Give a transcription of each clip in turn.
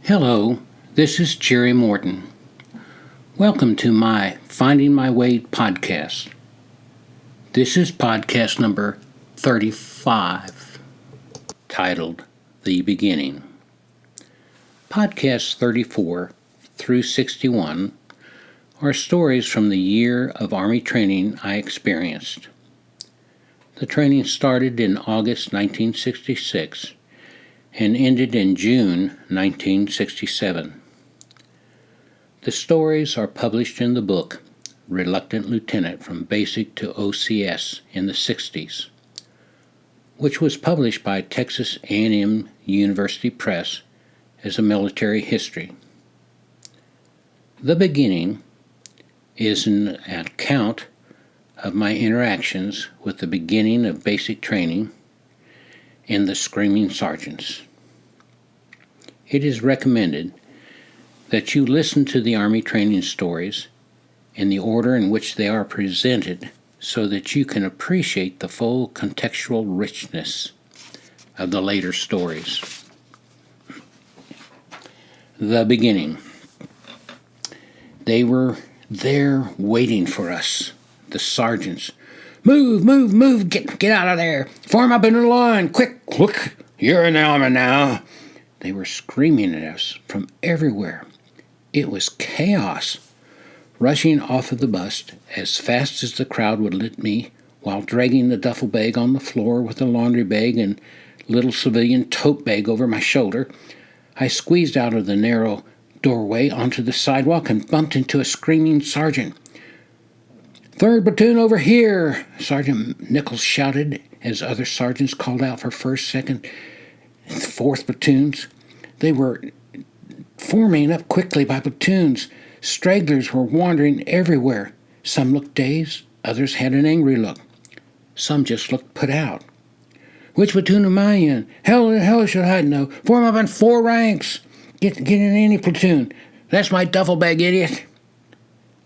Hello, this is Jerry Morton. Welcome to my Finding My Way podcast. This is podcast number 35, titled The Beginning. Podcasts 34 through 61 are stories from the year of Army training I experienced. The training started in August 1966 and ended in June 1967. The stories are published in the book Reluctant Lieutenant from Basic to OCS in the 60s, which was published by Texas A&M University Press as a military history. The Beginning is an account of my interactions with the beginning of basic training and the Screaming Sergeants. It is recommended that you listen to the Army training stories in the order in which they are presented so that you can appreciate the full contextual richness of the later stories. The Beginning. They were there waiting for us, the sergeants. Move, move, move, get out of there. Form up in a line, quick, look, you're in the army now. They were screaming at us from everywhere. It was chaos. Rushing off of the bus as fast as the crowd would let me while dragging the duffel bag on the floor with the laundry bag and little civilian tote bag over my shoulder, I squeezed out of the narrow doorway onto the sidewalk and bumped into a screaming sergeant. "Third platoon over here," Sergeant Nichols shouted as other sergeants called out for 1st, 2nd, and 4th platoons. They were forming up quickly by platoons. Stragglers were wandering everywhere. Some looked dazed, others had an angry look. Some just looked put out. "Which platoon am I in? Hell should I know? Form up in 4 ranks. Get in any platoon. That's my duffel bag, idiot."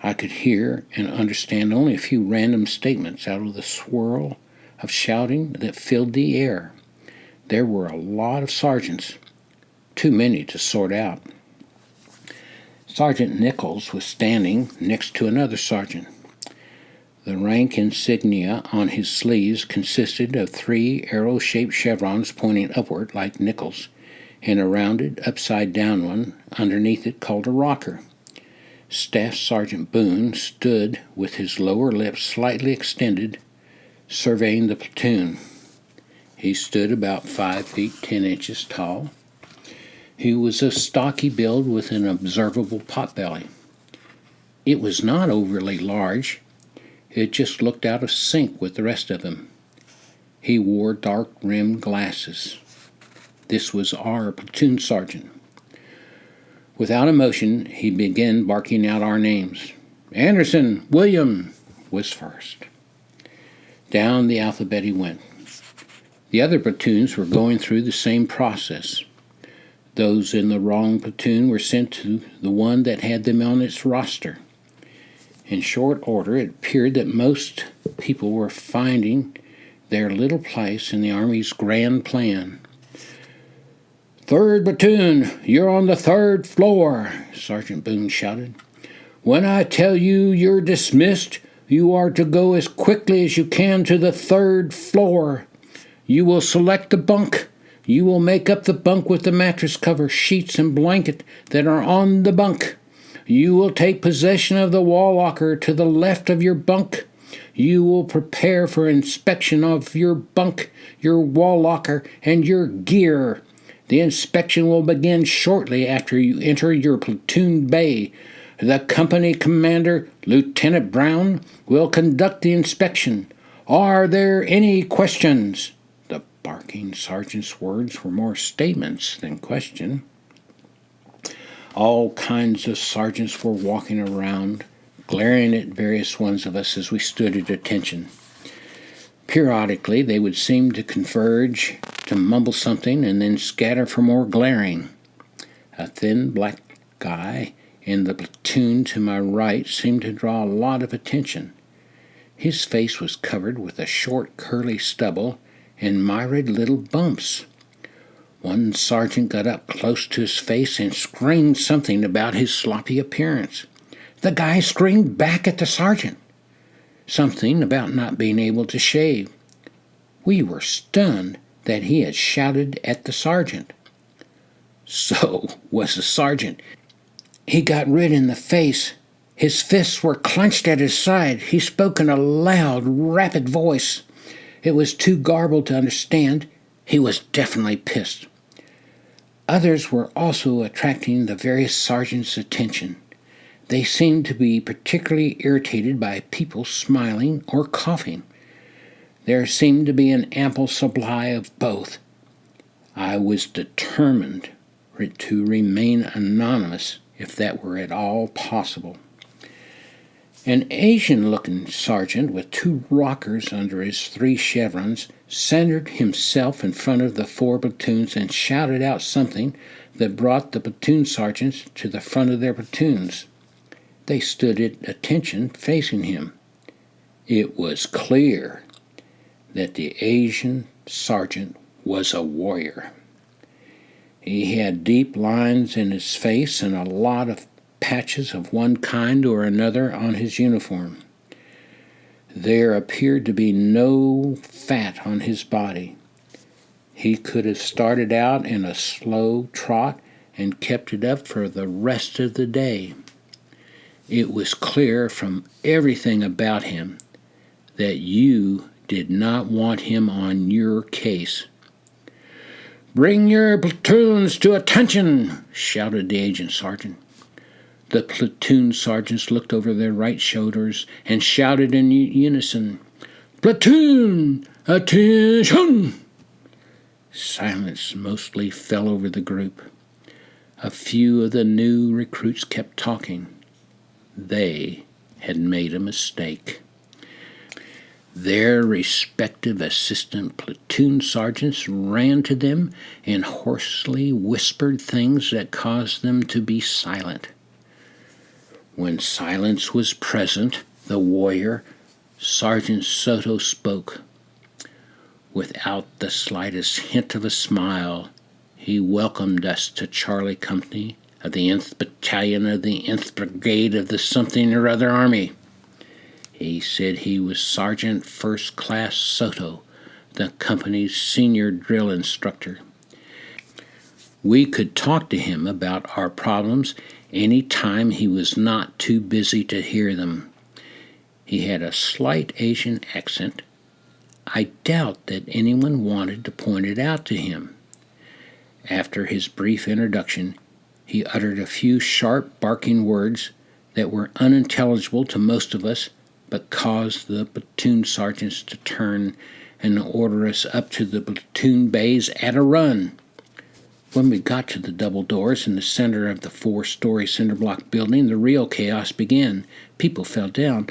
I could hear and understand only a few random statements out of the swirl of shouting that filled the air. There were a lot of sergeants, too many to sort out. Sergeant Nichols was standing next to another sergeant. The rank insignia on his sleeves consisted of 3 arrow-shaped chevrons pointing upward like Nichols, and a rounded, upside-down one underneath it called a rocker. Staff Sergeant Boone stood with his lower lip slightly extended, surveying the platoon. He stood about 5 feet 10 inches tall. He was of stocky build with an observable potbelly. It was not overly large. It just looked out of sync with the rest of him. He wore dark-rimmed glasses. This was our platoon sergeant. Without emotion, he began barking out our names. Anderson, William was first. Down the alphabet he went. The other platoons were going through the same process. Those in the wrong platoon were sent to the one that had them on its roster. In short order, it appeared that most people were finding their little place in the Army's grand plan. "Third platoon, you're on the 3rd floor," Sergeant Boone shouted. "When I tell you you're dismissed, you are to go as quickly as you can to the 3rd floor. You will select a bunk. You will make up the bunk with the mattress cover, sheets, and blanket that are on the bunk. You will take possession of the wall locker to the left of your bunk. You will prepare for inspection of your bunk, your wall locker, and your gear. The inspection will begin shortly after you enter your platoon bay. The company commander, Lieutenant Brown, will conduct the inspection. Are there any questions?" The barking sergeant's words were more statements than questions. All kinds of sergeants were walking around, glaring at various ones of us as we stood at attention. Periodically, they would seem to converge, to mumble something, and then scatter for more glaring. A thin black guy in the platoon to my right seemed to draw a lot of attention. His face was covered with a short curly stubble and myriad little bumps. One sergeant got up close to his face and screamed something about his sloppy appearance. The guy screamed back at the sergeant, something about not being able to shave. We were stunned that he had shouted at the sergeant. So was the sergeant. He got red in the face. His fists were clenched at his side. He spoke in a loud, rapid voice. It was too garbled to understand. He was definitely pissed. Others were also attracting the various sergeants' attention. They seemed to be particularly irritated by people smiling or coughing. There seemed to be an ample supply of both. I was determined to remain anonymous if that were at all possible. An Asian-looking sergeant with 2 rockers under his 3 chevrons centered himself in front of the 4 platoons and shouted out something that brought the platoon sergeants to the front of their platoons. They stood at attention facing him. It was clear that the Asian sergeant was a warrior. He had deep lines in his face and a lot of patches of one kind or another on his uniform. There appeared to be no fat on his body. He could have started out in a slow trot and kept it up for the rest of the day. It was clear from everything about him that you did not want him on your case. "Bring your platoons to attention!" shouted the agent sergeant. The platoon sergeants looked over their right shoulders and shouted in unison, "Platoon, attention!" Silence mostly fell over the group. A few of the new recruits kept talking. They had made a mistake. Their respective assistant platoon sergeants ran to them and hoarsely whispered things that caused them to be silent. When silence was present, the warrior, Sergeant Soto, spoke. Without the slightest hint of a smile, he welcomed us to Charlie Company of the Nth Battalion of the Nth Brigade of the something or other Army. He said he was Sergeant First Class Soto, the company's senior drill instructor. We could talk to him about our problems any time he was not too busy to hear them. He had a slight Asian accent. I doubt that anyone wanted to point it out to him. After his brief introduction, he uttered a few sharp, barking words that were unintelligible to most of us, but caused the platoon sergeants to turn and order us up to the platoon bays at a run. When we got to the double doors in the center of the 4-story cinder-block building, the real chaos began. People fell down.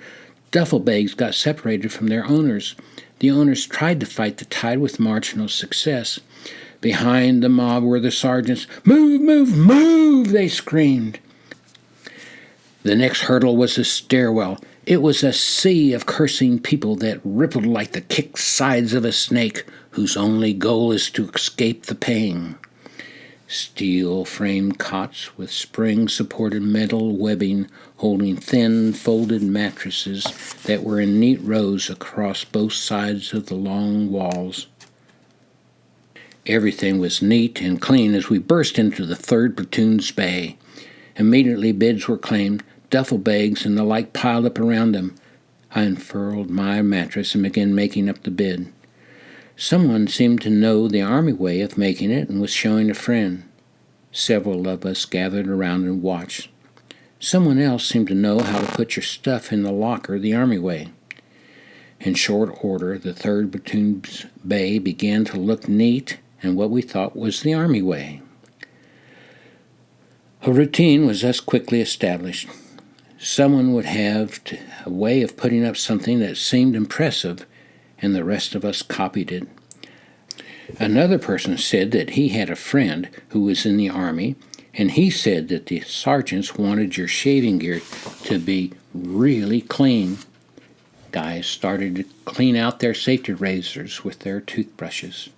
Duffel bags got separated from their owners. The owners tried to fight the tide with marginal success. Behind the mob were the sergeants. "Move, move, move!" they screamed. The next hurdle was the stairwell. It was a sea of cursing people that rippled like the kicked sides of a snake, whose only goal is to escape the pain. Steel-framed cots with spring-supported metal webbing holding thin, folded mattresses that were in neat rows across both sides of the long walls. Everything was neat and clean as we burst into the 3rd Platoon's bay. Immediately bids were claimed, duffel bags and the like piled up around them. I unfurled my mattress and began making up the bid. Someone seemed to know the Army way of making it and was showing a friend. Several of us gathered around and watched. Someone else seemed to know how to put your stuff in the locker the Army way. In short order, the 3rd Platoon's bay began to look neat and what we thought was the Army way. A routine was thus quickly established. Someone would have a way of putting up something that seemed impressive, and the rest of us copied it. Another person said that he had a friend who was in the Army, and he said that the sergeants wanted your shaving gear to be really clean. Guys started to clean out their safety razors with their toothbrushes.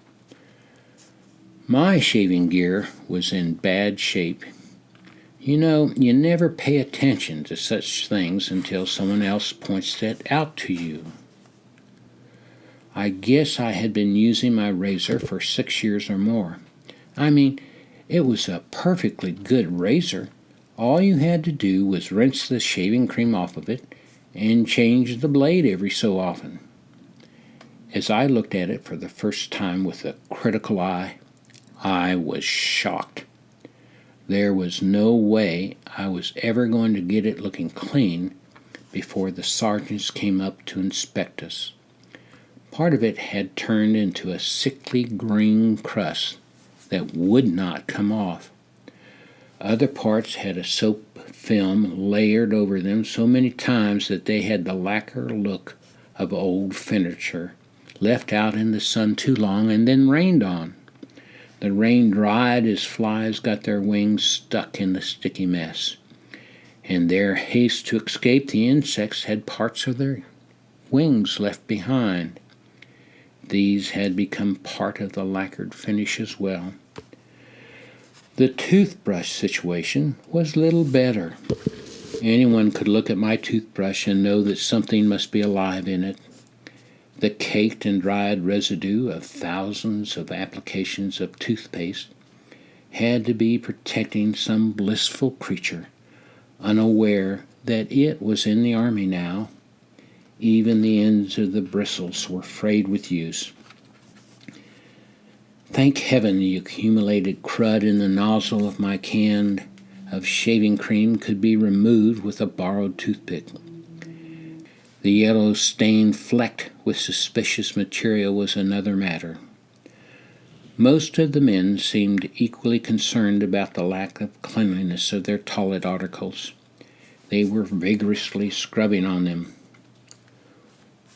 My shaving gear was in bad shape. You know, you never pay attention to such things until someone else points it out to you. I guess I had been using my razor for 6 years or more. I mean, it was a perfectly good razor. All you had to do was rinse the shaving cream off of it and change the blade every so often. As I looked at it for the first time with a critical eye, I was shocked. There was no way I was ever going to get it looking clean before the sergeants came up to inspect us. Part of it had turned into a sickly green crust that would not come off. Other parts had a soap film layered over them so many times that they had the lacquer look of old furniture, left out in the sun too long and then rained on. The rain dried as flies got their wings stuck in the sticky mess. In their haste to escape, the insects had parts of their wings left behind. These had become part of the lacquered finish as well. The toothbrush situation was little better. Anyone could look at my toothbrush and know that something must be alive in it. The caked and dried residue of thousands of applications of toothpaste had to be protecting some blissful creature, unaware that it was in the army now. Even the ends of the bristles were frayed with use. Thank heaven the accumulated crud in the nozzle of my can of shaving cream could be removed with a borrowed toothpick. The yellow stain flecked with suspicious material was another matter. Most of the men seemed equally concerned about the lack of cleanliness of their toilet articles. They were vigorously scrubbing on them.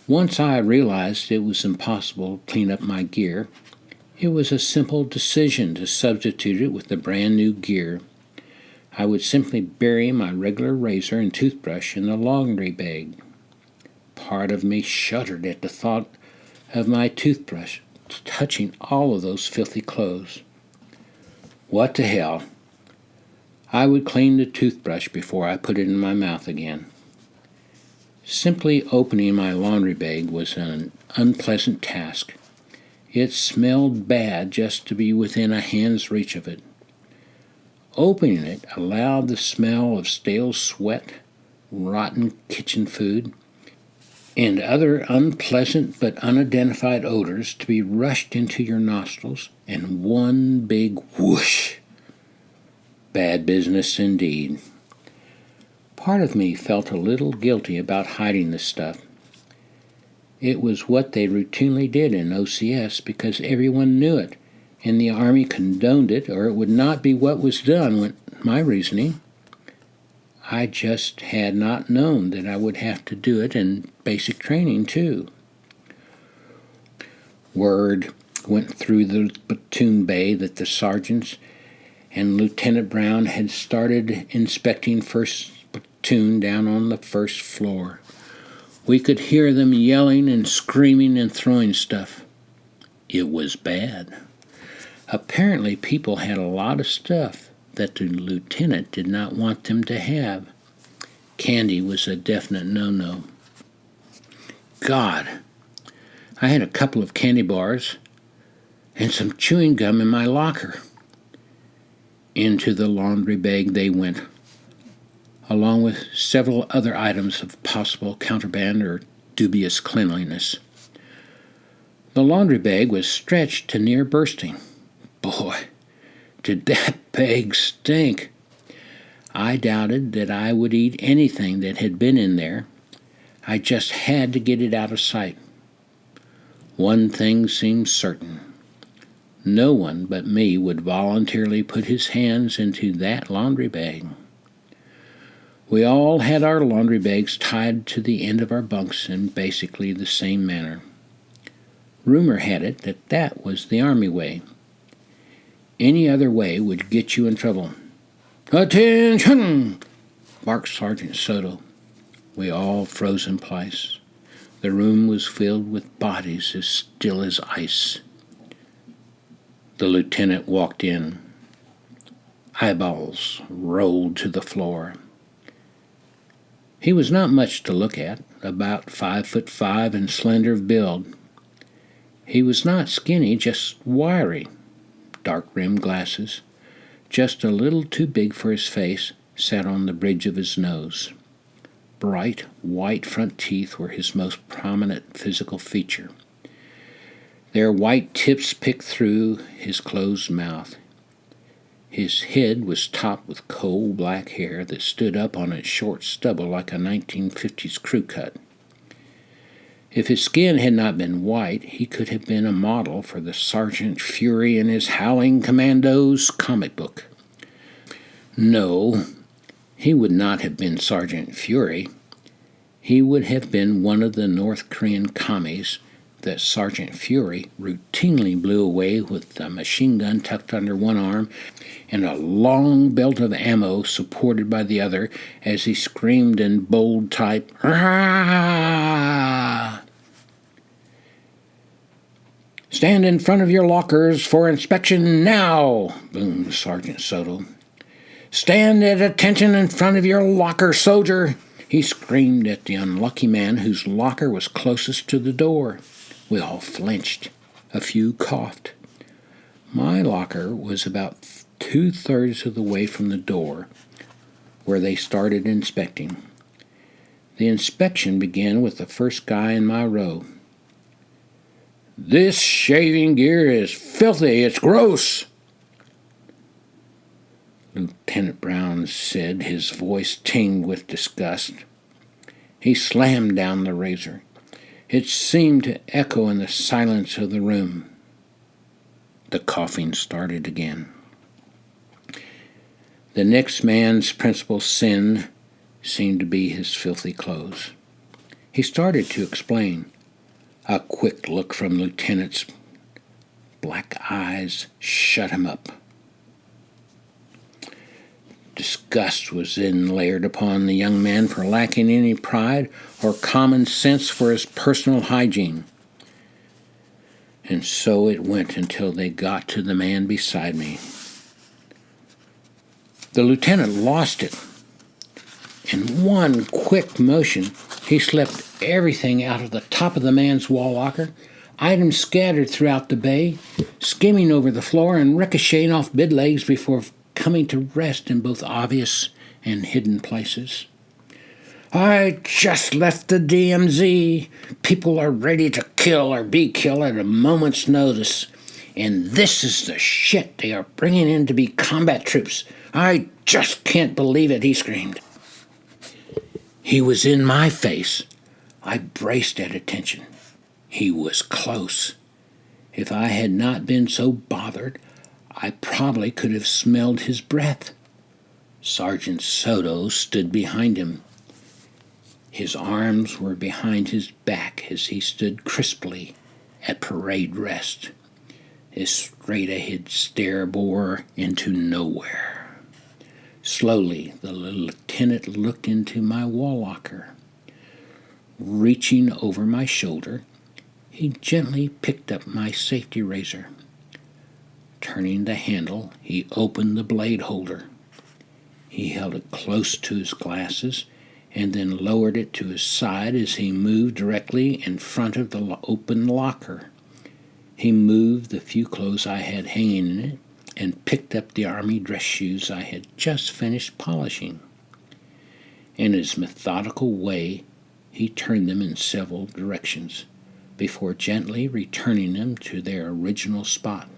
Once I realized it was impossible to clean up my gear, it was a simple decision to substitute it with the brand new gear. I would simply bury my regular razor and toothbrush in the laundry bag. Part of me shuddered at the thought of my toothbrush touching all of those filthy clothes. What the hell? I would clean the toothbrush before I put it in my mouth again. Simply opening my laundry bag was an unpleasant task. It smelled bad just to be within a hand's reach of it. Opening it allowed the smell of stale sweat, rotten kitchen food, and other unpleasant but unidentified odors to be rushed into your nostrils in one big whoosh. Bad business indeed. Part of me felt a little guilty about hiding this stuff. It was what they routinely did in OCS because everyone knew it, and the Army condoned it, or it would not be what was done, went my reasoning. I just had not known that I would have to do it in basic training, too. Word went through the platoon bay that the sergeants and Lieutenant Brown had started inspecting 1st Platoon down on the first floor. We could hear them yelling and screaming and throwing stuff. It was bad. Apparently people had a lot of stuff that the lieutenant did not want them to have. Candy was a definite no-no. God, I had a couple of candy bars and some chewing gum in my locker. Into the laundry bag they went, along with several other items of possible contraband or dubious cleanliness. The laundry bag was stretched to near bursting. Boy, did that bag stink! I doubted that I would eat anything that had been in there. I just had to get it out of sight. One thing seemed certain. No one but me would voluntarily put his hands into that laundry bag. We all had our laundry bags tied to the end of our bunks in basically the same manner. Rumor had it that that was the Army way. Any other way would get you in trouble. "Attention!" barked Sergeant Soto. We all froze in place. The room was filled with bodies as still as ice. The lieutenant walked in. Eyeballs rolled to the floor. He was not much to look at, about 5'5" and slender of build. He was not skinny, just wiry. Dark-rimmed glasses, just a little too big for his face, sat on the bridge of his nose. Bright, white front teeth were his most prominent physical feature. Their white tips picked through his closed mouth. His head was topped with coal-black hair that stood up on its short stubble like a 1950s crew cut. If his skin had not been white, he could have been a model for the Sergeant Fury in his Howling Commandos comic book. No, he would not have been Sergeant Fury. He would have been one of the North Korean commies that Sergeant Fury routinely blew away with a machine gun tucked under one arm and a long belt of ammo supported by the other as he screamed in bold type, "Rah!" "Stand in front of your lockers for inspection now," boomed Sergeant Soto. "Stand at attention in front of your locker, soldier," he screamed at the unlucky man whose locker was closest to the door. We all flinched. A few coughed. My locker was about 2/3 of the way from the door, where they started inspecting. The inspection began with the first guy in my row. "This shaving gear is filthy. It's gross," Lieutenant Brown said, his voice tinged with disgust. He slammed down the razor. It seemed to echo in the silence of the room. The coughing started again. The next man's principal sin seemed to be his filthy clothes. He started to explain. A quick look from Lieutenant's black eyes shut him up. Disgust was then layered upon the young man for lacking any pride or common sense for his personal hygiene. And so it went until they got to the man beside me. The lieutenant lost it. In one quick motion, he slipped everything out of the top of the man's wall locker, items scattered throughout the bay, skimming over the floor and ricocheting off bed legs before coming to rest in both obvious and hidden places. "I just left the DMZ. People are ready to kill or be killed at a moment's notice. And this is the shit they are bringing in to be combat troops. I just can't believe it," he screamed. He was in my face. I braced at attention. He was close. If I had not been so bothered, I probably could have smelled his breath. Sergeant Soto stood behind him. His arms were behind his back as he stood crisply at parade rest. His straight-ahead stare bore into nowhere. Slowly, the lieutenant looked into my wall locker. Reaching over my shoulder, he gently picked up my safety razor. Turning the handle, he opened the blade holder. He held it close to his glasses and then lowered it to his side as he moved directly in front of the open locker. He moved the few clothes I had hanging in it and picked up the army dress shoes I had just finished polishing. In his methodical way, he turned them in several directions before gently returning them to their original spot.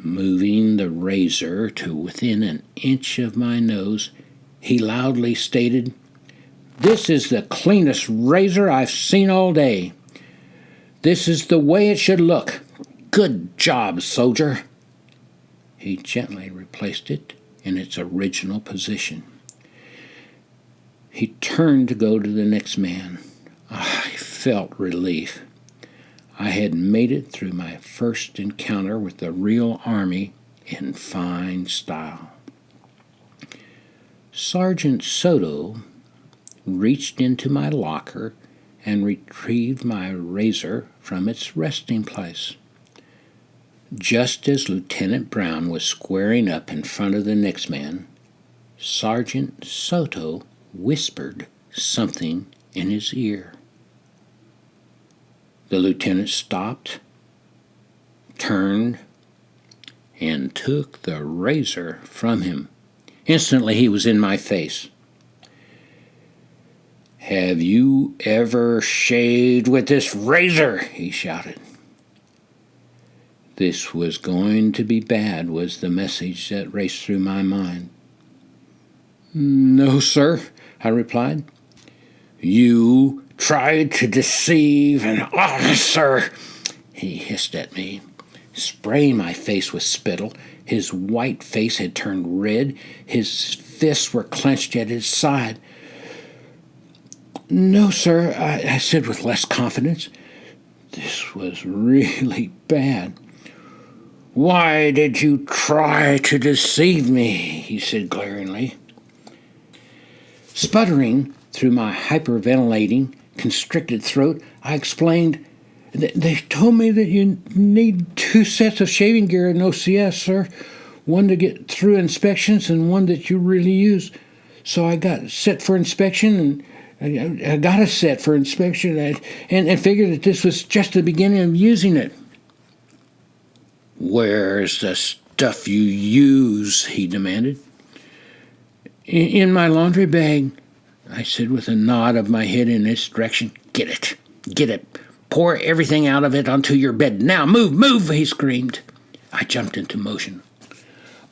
Moving the razor to within an inch of my nose, he loudly stated, "This is the cleanest razor I've seen all day. This is the way it should look. Good job, soldier." He gently replaced it in its original position. He turned to go to the next man. I felt relief. I had made it through my first encounter with the real Army in fine style. Sergeant Soto reached into my locker and retrieved my razor from its resting place. Just as Lieutenant Brown was squaring up in front of the next man, Sergeant Soto whispered something in his ear. The lieutenant stopped, turned, and took the razor from him. Instantly he was in my face. "Have you ever shaved with this razor?" he shouted. This was going to be bad, was the message that raced through my mind. "No, sir," I replied. "You tried to deceive an officer," he hissed at me, spraying my face with spittle. His white face had turned red. His fists were clenched at his side. "No, sir," I said with less confidence. This was really bad. "Why did you try to deceive me?" he said glaringly. Sputtering through my hyperventilating, constricted throat, I explained, "They told me that you need 2 sets of shaving gear in OCS, sir. One to get through inspections and one that you really use. So I got set for inspection, and I got a set for inspection and figured that this was just the beginning of using it." "Where's the stuff you use?" he demanded. In my laundry bag," I said with a nod of my head in its direction. Get it. Pour everything out of it onto your bed. Now, move, he screamed. I jumped into motion.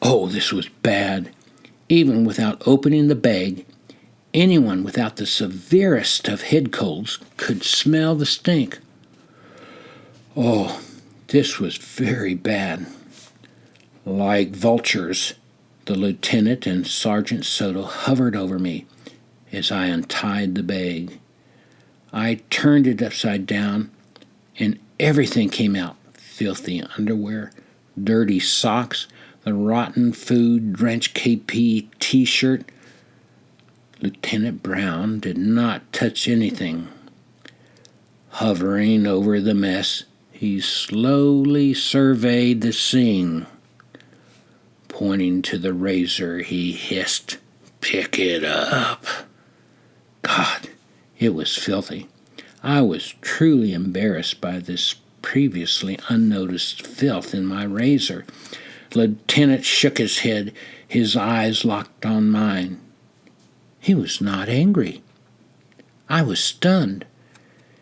Oh, this was bad. Even without opening the bag, anyone without the severest of head colds could smell the stink. Oh, this was very bad. Like vultures, the lieutenant and Sergeant Soto hovered over me as I untied the bag. I turned it upside down, and everything came out. Filthy underwear, dirty socks, the rotten food-drenched KP T-shirt. Lieutenant Brown did not touch anything. Hovering over the mess, he slowly surveyed the scene. Pointing to the razor, he hissed, "Pick it up." God, it was filthy. I was truly embarrassed by this previously unnoticed filth in my razor. The lieutenant shook his head, his eyes locked on mine. He was not angry. I was stunned.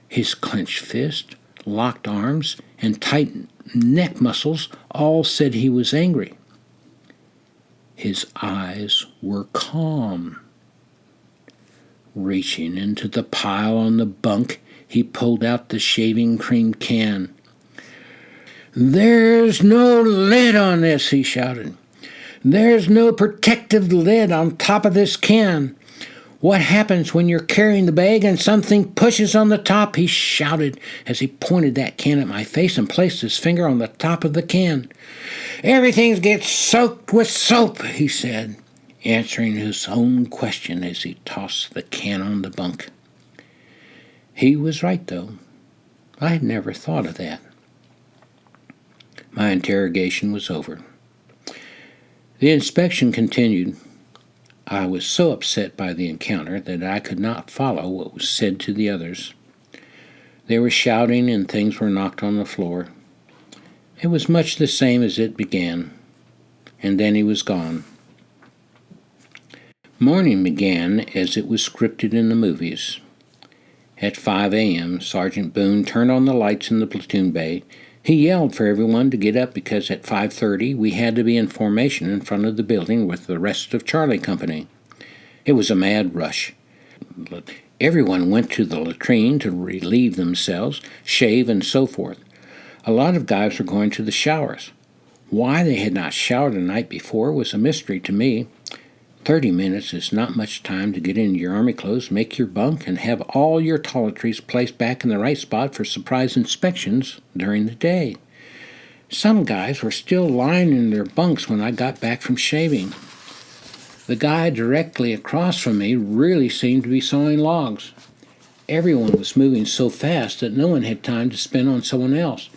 His clenched fist, locked arms, and tight neck muscles all said he was angry. His eyes were calm. Reaching into the pile on the bunk, he pulled out the shaving cream can. "There's no lid on this," he shouted. "There's no protective lid on top of this can. What happens when you're carrying the bag and something pushes on the top?" he shouted as he pointed that can at my face and placed his finger on the top of the can. "Everything gets soaked with soap," he said, answering his own question as he tossed the can on the bunk. He was right, though. I had never thought of that. My interrogation was over. The inspection continued. I was so upset by the encounter that I could not follow what was said to the others. They were shouting and things were knocked on the floor. It was much the same as it began, and then he was gone. Morning began as it was scripted in the movies. At 5 a.m., Sergeant Boone turned on the lights in the platoon bay. He yelled for everyone to get up because at 5:30 we had to be in formation in front of the building with the rest of Charlie Company. It was a mad rush. Everyone went to the latrine to relieve themselves, shave, and so forth. A lot of guys were going to the showers. Why they had not showered the night before was a mystery to me. 30 minutes is not much time to get into your army clothes, make your bunk, and have all your toiletries placed back in the right spot for surprise inspections during the day. Some guys were still lying in their bunks when I got back from shaving. The guy directly across from me really seemed to be sawing logs. Everyone was moving so fast that no one had time to spend on someone else.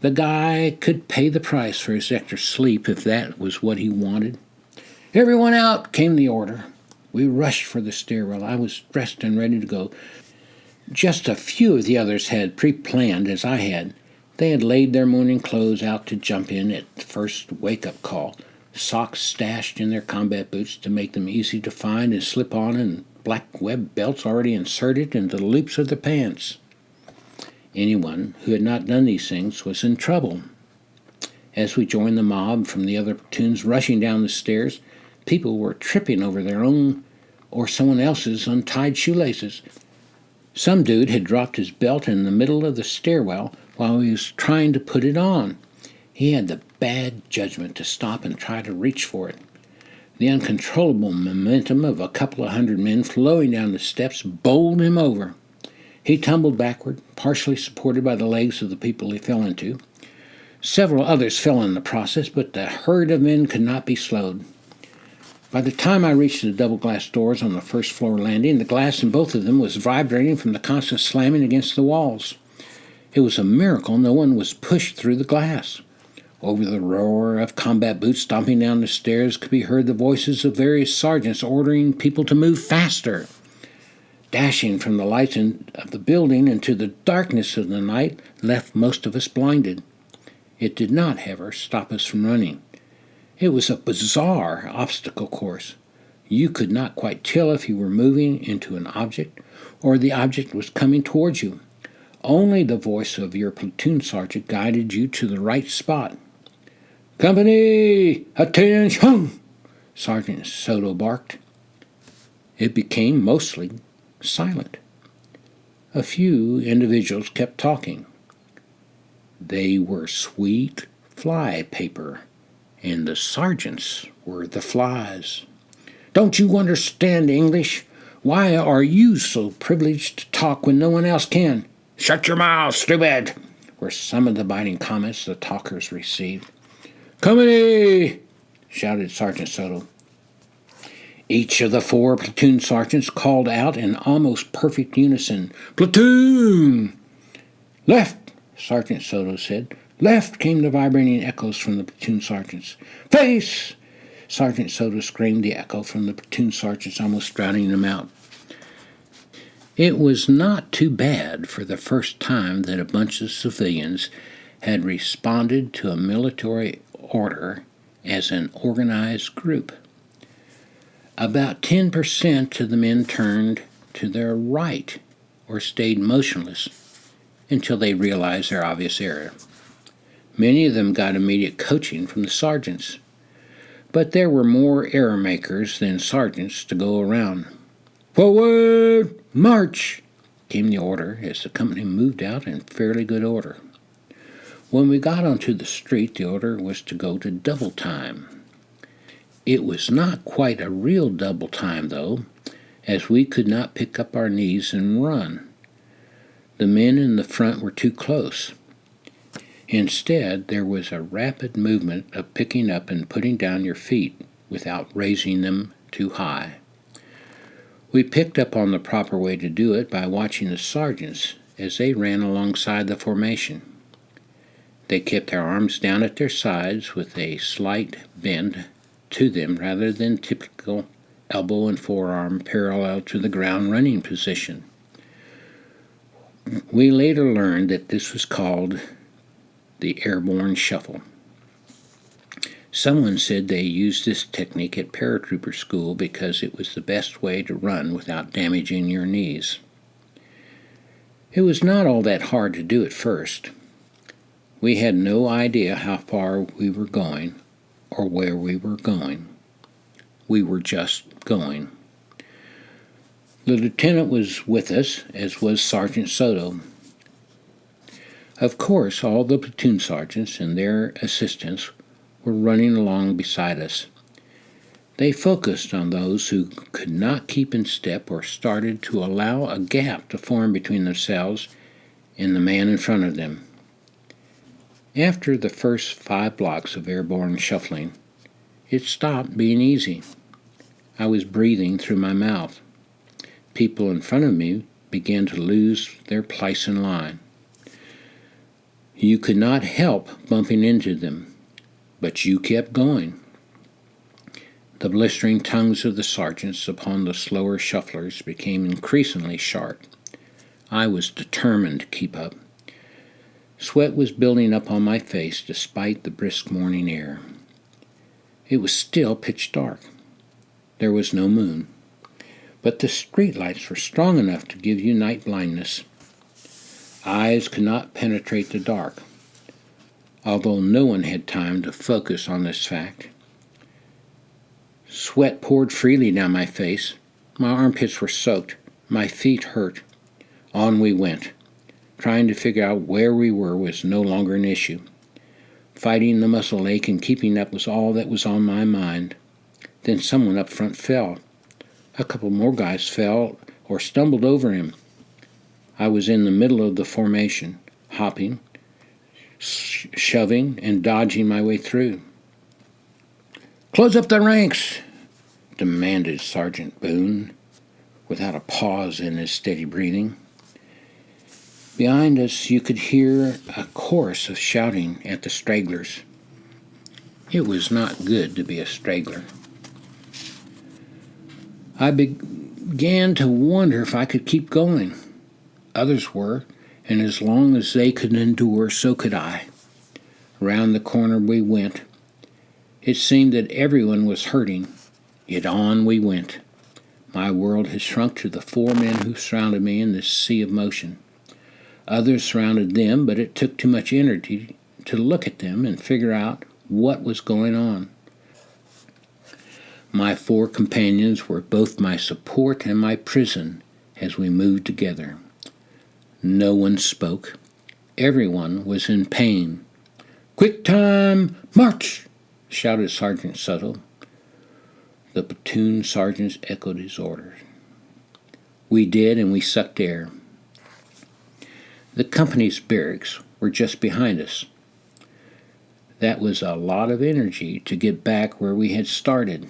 The guy could pay the price for his extra sleep if that was what he wanted. "Everyone out," came the order. We rushed for the stairwell. I was dressed and ready to go. Just a few of the others had pre-planned as I had. They had laid their morning clothes out to jump in at the first wake-up call, socks stashed in their combat boots to make them easy to find and slip on, and black web belts already inserted into the loops of their pants. Anyone who had not done these things was in trouble. As we joined the mob from the other platoons rushing down the stairs, people were tripping over their own or someone else's untied shoelaces. Some dude had dropped his belt in the middle of the stairwell while he was trying to put it on. He had the bad judgment to stop and try to reach for it. The uncontrollable momentum of a couple of hundred men flowing down the steps bowled him over. He tumbled backward, partially supported by the legs of the people he fell into. Several others fell in the process, but the herd of men could not be slowed. By the time I reached the double-glass doors on the first-floor landing, the glass in both of them was vibrating from the constant slamming against the walls. It was a miracle no one was pushed through the glass. Over the roar of combat boots stomping down the stairs could be heard the voices of various sergeants ordering people to move faster. Dashing from the lights of the building into the darkness of the night left most of us blinded. It did not, however, stop us from running. It was a bizarre obstacle course. You could not quite tell if you were moving into an object or the object was coming towards you. Only the voice of your platoon sergeant guided you to the right spot. "Company, attention!" Sergeant Soto barked. It became mostly silent. A few individuals kept talking. They were sweet fly paper, and the sergeants were the flies. "Don't you understand English? Why are you so privileged to talk when no one else can?" "Shut your mouth, stupid!" were some of the biting comments the talkers received. "Company!" shouted Sergeant Soto. Each of the 4 platoon sergeants called out in almost perfect unison, "Platoon!" "Left!" Sergeant Soto said. "Left!" came the vibrating echoes from the platoon sergeants. "Face!" Sergeant Soto screamed the echo from the platoon sergeants, almost drowning them out. It was not too bad for the first time that a bunch of civilians had responded to a military order as an organized group. About 10% of the men turned to their right or stayed motionless until they realized their obvious error. Many of them got immediate coaching from the sergeants, but there were more error makers than sergeants to go around. "Forward! March!" came the order as the company moved out in fairly good order. When we got onto the street, the order was to go to double time. It was not quite a real double time, though, as we could not pick up our knees and run. The men in the front were too close. Instead, there was a rapid movement of picking up and putting down your feet without raising them too high. We picked up on the proper way to do it by watching the sergeants as they ran alongside the formation. They kept their arms down at their sides with a slight bend to them rather than typical elbow and forearm parallel to the ground running position. We later learned that this was called the airborne shuffle. Someone said they used this technique at paratrooper school because it was the best way to run without damaging your knees. It was not all that hard to do at first. We had no idea how far we were going or where we were going. We were just going. The lieutenant was with us, as was Sergeant Soto. Of course, all the platoon sergeants and their assistants were running along beside us. They focused on those who could not keep in step or started to allow a gap to form between themselves and the man in front of them. After the first 5 blocks of airborne shuffling, it stopped being easy. I was breathing through my mouth. People in front of me began to lose their place in line. You could not help bumping into them, but you kept going. The blistering tongues of the sergeants upon the slower shufflers became increasingly sharp. I was determined to keep up. Sweat was building up on my face despite the brisk morning air. It was still pitch dark. There was no moon, but the streetlights were strong enough to give you night blindness. Eyes could not penetrate the dark, although no one had time to focus on this fact. Sweat poured freely down my face. My armpits were soaked. My feet hurt. On we went. Trying to figure out where we were was no longer an issue. Fighting the muscle ache and keeping up was all that was on my mind. Then someone up front fell. A couple more guys fell or stumbled over him. I was in the middle of the formation, hopping, shoving, and dodging my way through. "Close up the ranks!" demanded Sergeant Boone, without a pause in his steady breathing. Behind us you could hear a chorus of shouting at the stragglers. It was not good to be a straggler. I began to wonder if I could keep going. Others were, and as long as they could endure, so could I. Round the corner we went. It seemed that everyone was hurting, yet on we went. My world had shrunk to the 4 men who surrounded me in this sea of motion. Others surrounded them, but it took too much energy to look at them and figure out what was going on. My 4 companions were both my support and my prison as we moved together. No one spoke. Everyone was in pain. "Quick time, march!" shouted Sergeant Suttle. The platoon sergeants echoed his orders. We did, and we sucked air. The company's barracks were just behind us. That was a lot of energy to get back where we had started.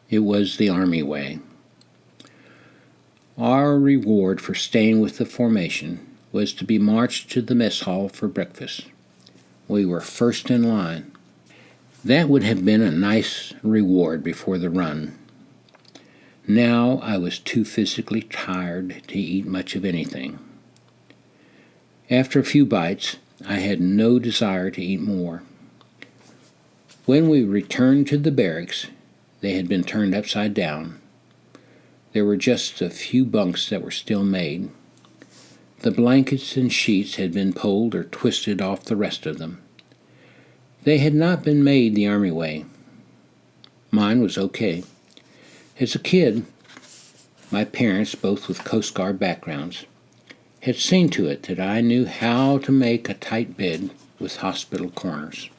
It was the Army way. Our reward for staying with the formation was to be marched to the mess hall for breakfast. We were first in line. That would have been a nice reward before the run. Now I was too physically tired to eat much of anything. After a few bites, I had no desire to eat more. When we returned to the barracks, they had been turned upside down. There were just a few bunks that were still made. The blankets and sheets had been pulled or twisted off the rest of them. They had not been made the Army way. Mine was okay. As a kid, my parents, both with Coast Guard backgrounds, had seen to it that I knew how to make a tight bed with hospital corners.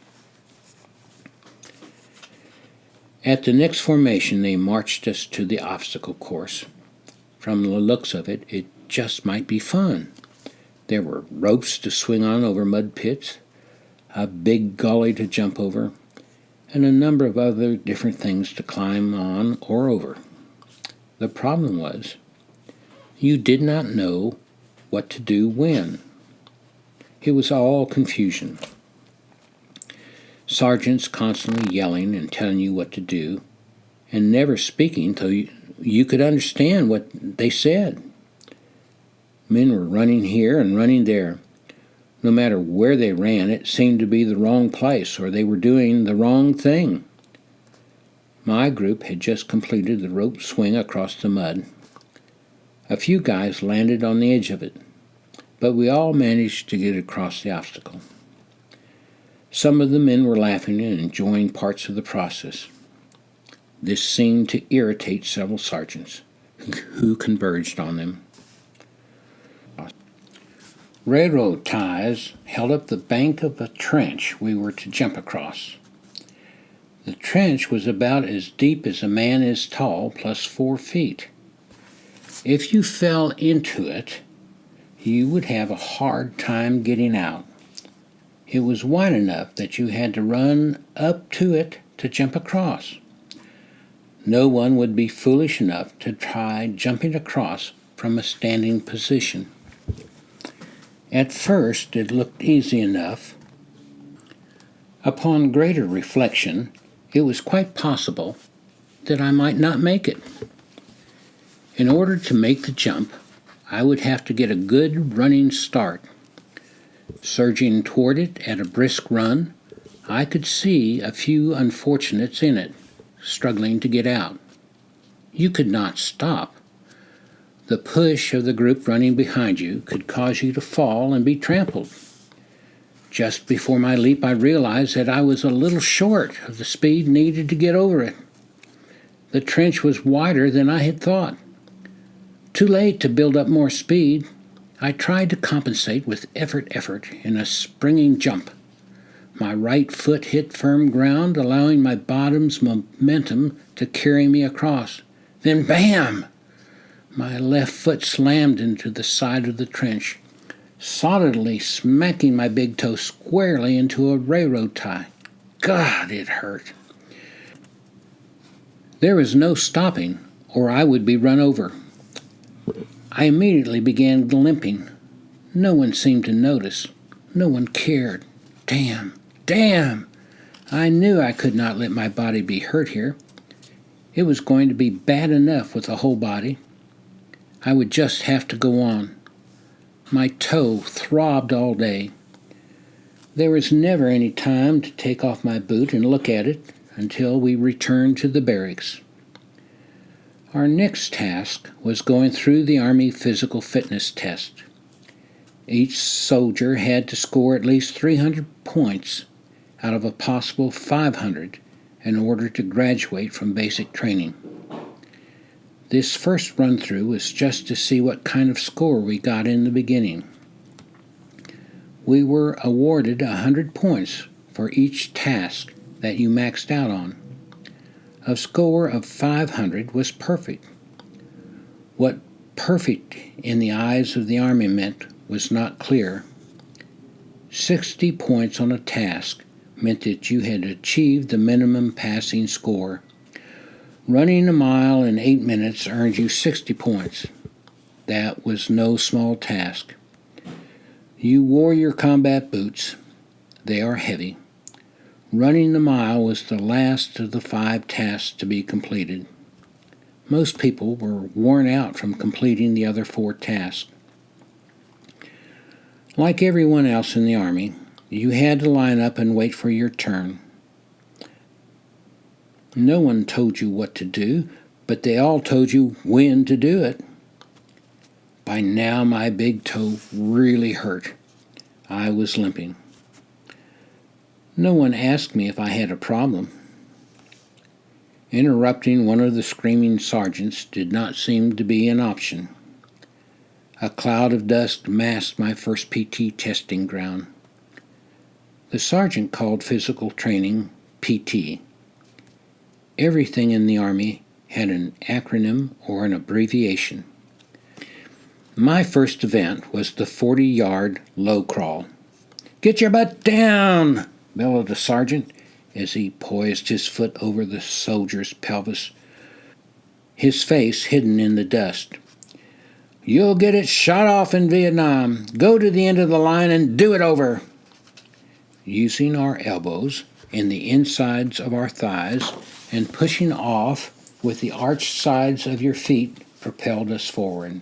At the next formation, they marched us to the obstacle course. From the looks of it, it just might be fun. There were ropes to swing on over mud pits, a big gully to jump over, and a number of other different things to climb on or over. The problem was, you did not know what to do when. It was all confusion. Sergeants constantly yelling and telling you what to do, and never speaking till you could understand what they said. Men were running here and running there. No matter where they ran, it seemed to be the wrong place, or they were doing the wrong thing. My group had just completed the rope swing across the mud. A few guys landed on the edge of it, but we all managed to get across the obstacle. Some of the men were laughing and enjoying parts of the process. This seemed to irritate several sergeants, who converged on them. Railroad ties held up the bank of a trench we were to jump across. The trench was about as deep as a man is tall, plus 4 feet. If you fell into it, you would have a hard time getting out. It was wide enough that you had to run up to it to jump across. No one would be foolish enough to try jumping across from a standing position. At first it looked easy enough. Upon greater reflection, it was quite possible that I might not make it. In order to make the jump, I would have to get a good running start. Surging toward it at a brisk run, I could see a few unfortunates in it, struggling to get out. You could not stop. The push of the group running behind you could cause you to fall and be trampled. Just before my leap, I realized that I was a little short of the speed needed to get over it. The trench was wider than I had thought. Too late to build up more speed, I tried to compensate with effort in a springing jump. My right foot hit firm ground, allowing my bottom's momentum to carry me across. Then bam! My left foot slammed into the side of the trench, solidly smacking my big toe squarely into a railroad tie. God, it hurt. There was no stopping, or I would be run over. I immediately began limping. No one seemed to notice. No one cared. Damn! I knew I could not let my body be hurt here. It was going to be bad enough with a whole body. I would just have to go on. My toe throbbed all day. There was never any time to take off my boot and look at it until we returned to the barracks. Our next task was going through the Army physical fitness test. Each soldier had to score at least 300 points out of a possible 500 in order to graduate from basic training. This first run-through was just to see what kind of score we got in the beginning. We were awarded 100 points for each task that you maxed out on. A score of 500 was perfect. What perfect in the eyes of the Army meant was not clear. 60 points on a task meant that you had achieved the minimum passing score. Running a mile in 8 minutes earned you 60 points. That was no small task. You wore your combat boots. They are heavy. Running the mile was the last of the 5 tasks to be completed. Most people were worn out from completing the other 4 tasks. Like everyone else in the Army, you had to line up and wait for your turn. No one told you what to do, but they all told you when to do it. By now my big toe really hurt. I was limping. No one asked me if I had a problem. Interrupting one of the screaming sergeants did not seem to be an option. A cloud of dust masked my first PT testing ground. The sergeant called physical training PT. Everything in the Army had an acronym or an abbreviation. My first event was the 40-yard low crawl. "Get your butt down!" bellowed the sergeant as he poised his foot over the soldier's pelvis, his face hidden in the dust. "You'll get it shot off in Vietnam. Go to the end of the line and do it over." Using our elbows in the insides of our thighs and pushing off with the arched sides of your feet propelled us forward.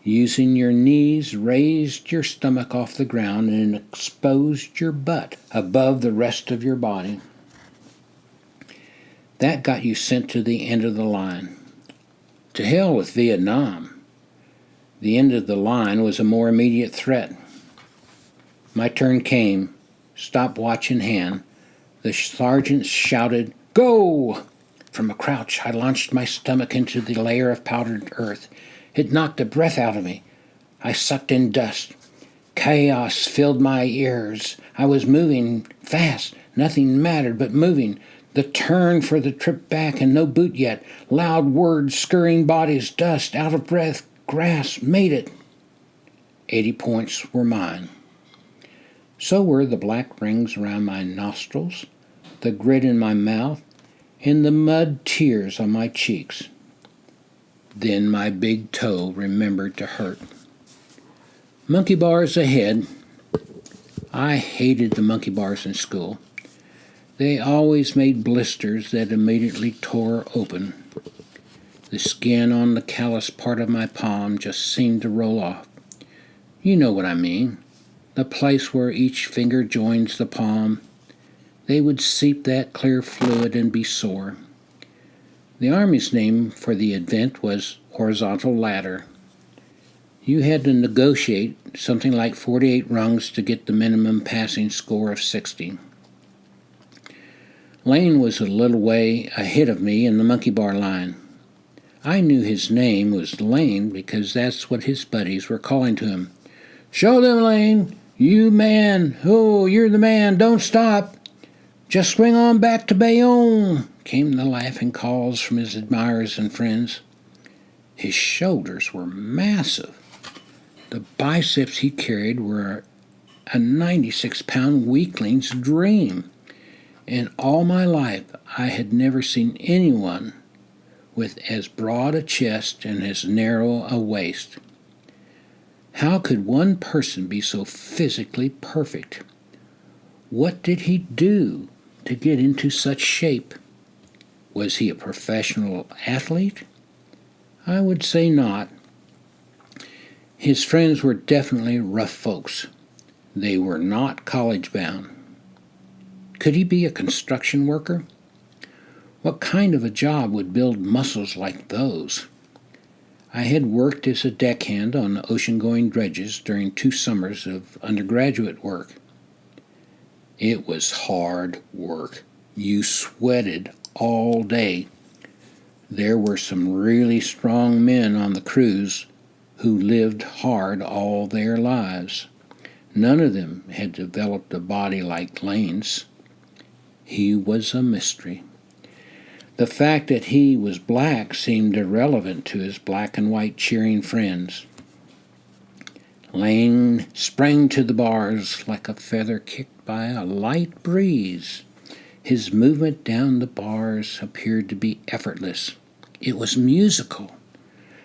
Using your knees, raised your stomach off the ground and exposed your butt above the rest of your body. That got you sent to the end of the line. To hell with Vietnam. The end of the line was a more immediate threat. My turn came, stopwatch in hand. The sergeant shouted, "Go!" From a crouch, I launched my stomach into the layer of powdered earth. It knocked the breath out of me. I sucked in dust. Chaos filled my ears. I was moving fast. Nothing mattered but moving. The turn for the trip back and no boot yet. Loud words, scurrying bodies, dust, out of breath, grass, made it. 80 points were mine. So were the black rings around my nostrils, the grit in my mouth, and the mud tears on my cheeks. Then my big toe remembered to hurt. Monkey bars ahead. I hated the monkey bars in school. They always made blisters that immediately tore open. The skin on the callous part of my palm just seemed to roll off. You know what I mean. The place where each finger joins the palm. They would seep that clear fluid and be sore. The Army's name for the event was horizontal ladder. You had to negotiate something like 48 rungs to get the minimum passing score of 60. Lane was a little way ahead of me in the monkey bar line. I knew his name was Lane because that's what his buddies were calling to him. "Show them, Lane! You man! Oh, you're the man! Don't stop! Just swing on back to Bayonne!" came the laughing calls from his admirers and friends. His shoulders were massive. The biceps he carried were a 96-pound weakling's dream. In all my life, I had never seen anyone with as broad a chest and as narrow a waist. How could one person be so physically perfect? What did he do to get into such shape? Was he a professional athlete? I would say not. His friends were definitely rough folks. They were not college-bound. Could he be a construction worker? What kind of a job would build muscles like those? I had worked as a deckhand on ocean-going dredges during 2 summers of undergraduate work. It was hard work. You sweated all day. There were some really strong men on the crews who lived hard all their lives. None of them had developed a body like Lane's. He was a mystery. The fact that he was black seemed irrelevant to his black and white cheering friends. Lane sprang to the bars like a feather kicked by a light breeze. His movement down the bars appeared to be effortless. It was musical.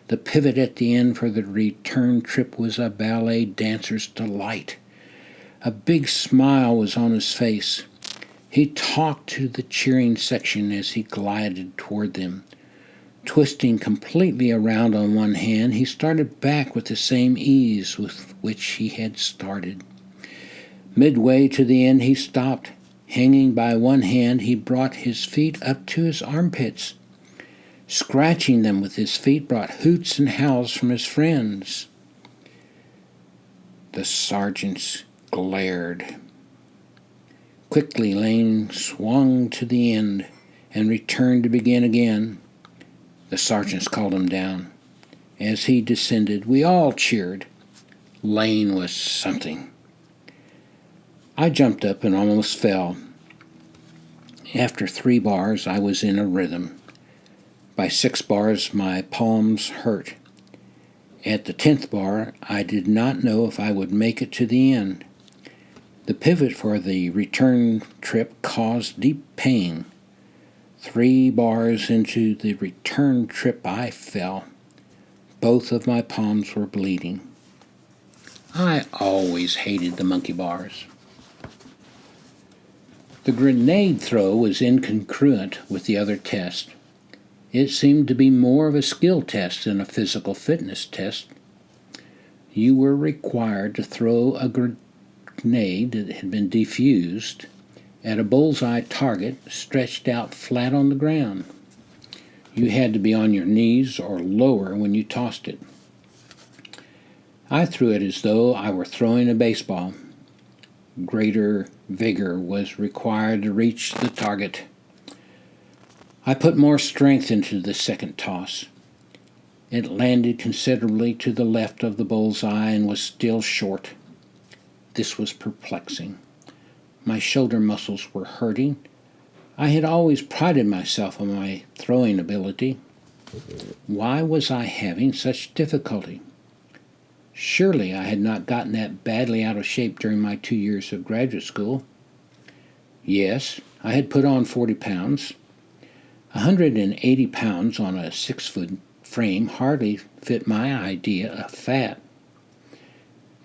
The pivot at the end for the return trip was a ballet dancer's delight. A big smile was on his face. He talked to the cheering section as he glided toward them. Twisting completely around on one hand, he started back with the same ease with which he had started. Midway to the end, he stopped. Hanging by one hand, he brought his feet up to his armpits. Scratching them with his feet brought hoots and howls from his friends. The sergeants glared. Quickly, Lane swung to the end and returned to begin again. The sergeants called him down. As he descended, we all cheered. Lane was something. I jumped up and almost fell. After 3 bars, I was in a rhythm. By 6 bars, my palms hurt. At the 10th bar, I did not know if I would make it to the end. The pivot for the return trip caused deep pain. 3 bars into the return trip, I fell. Both of my palms were bleeding. I always hated the monkey bars. The grenade throw was incongruent with the other tests. It seemed to be more of a skill test than a physical fitness test. You were required to throw a grenade that had been defused at a bullseye target stretched out flat on the ground. You had to be on your knees or lower when you tossed it. I threw it as though I were throwing a baseball. Greater vigor was required to reach the target. I put more strength into the second toss. It landed considerably to the left of the bullseye and was still short. This was perplexing. My shoulder muscles were hurting. I had always prided myself on my throwing ability. Why was I having such difficulty? Surely I had not gotten that badly out of shape during my 2 years of graduate school. Yes, I had put on 40 pounds. 180 pounds on a 6-foot frame hardly fit my idea of fat.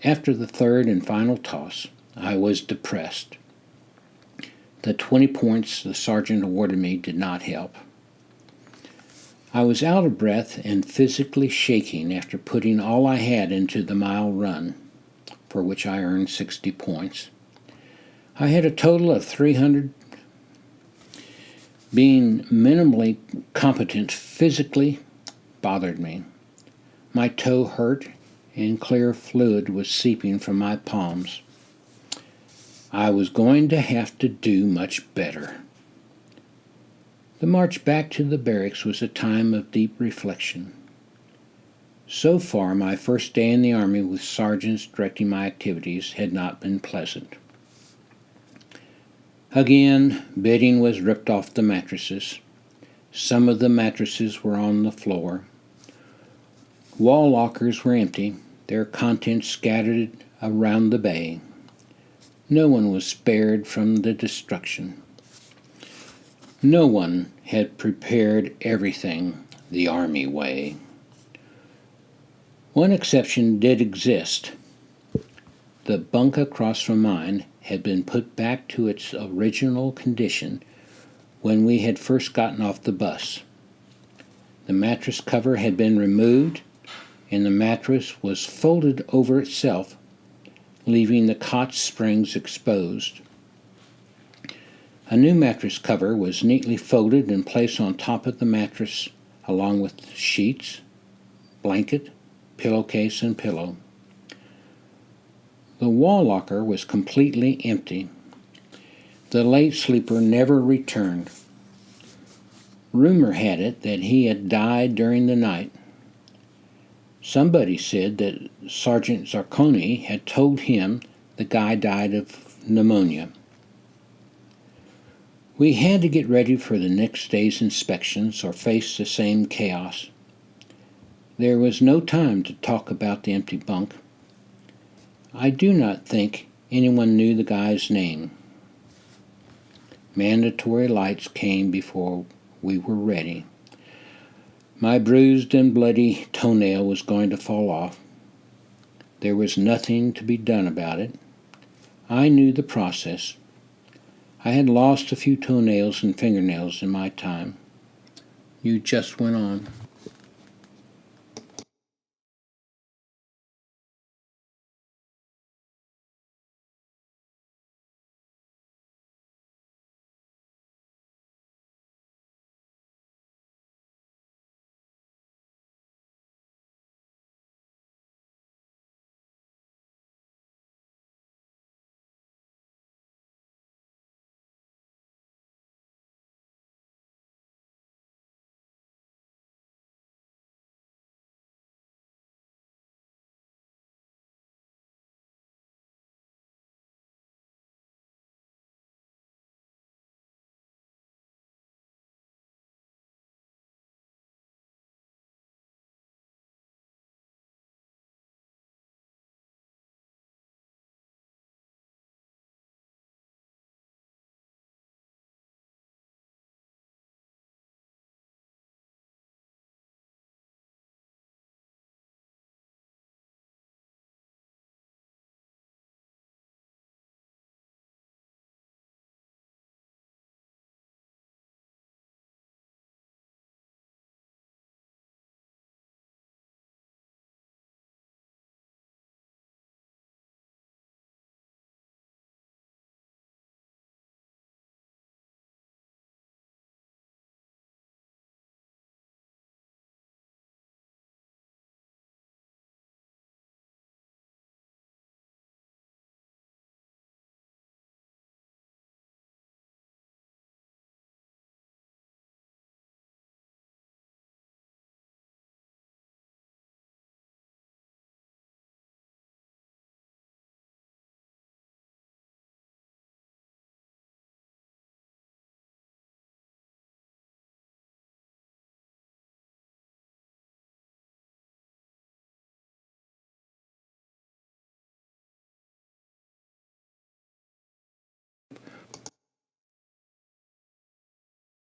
After the third and final toss, I was depressed. The 20 points the sergeant awarded me did not help. I was out of breath and physically shaking after putting all I had into the mile run, for which I earned 60 points. I had a total of 300. Being minimally competent physically bothered me. My toe hurt and clear fluid was seeping from my palms. I was going to have to do much better. The march back to the barracks was a time of deep reflection. So far, my first day in the Army with sergeants directing my activities had not been pleasant. Again, bedding was ripped off the mattresses. Some of the mattresses were on the floor. Wall lockers were empty, their contents scattered around the bay. No one was spared from the destruction. No one had prepared everything the Army way. One exception did exist. The bunk across from mine had been put back to its original condition when we had first gotten off the bus. The mattress cover had been removed, and the mattress was folded over itself, leaving the cot springs exposed. A new mattress cover was neatly folded and placed on top of the mattress, along with sheets, blanket, pillowcase, and pillow. The wall locker was completely empty. The late sleeper never returned. Rumor had it that he had died during the night. Somebody said that Sergeant Zarconi had told him the guy died of pneumonia. We had to get ready for the next day's inspections or face the same chaos. There was no time to talk about the empty bunk. I do not think anyone knew the guy's name. Mandatory lights came before we were ready. My bruised and bloody toenail was going to fall off. There was nothing to be done about it. I knew the process. I had lost a few toenails and fingernails in my time. You just went on.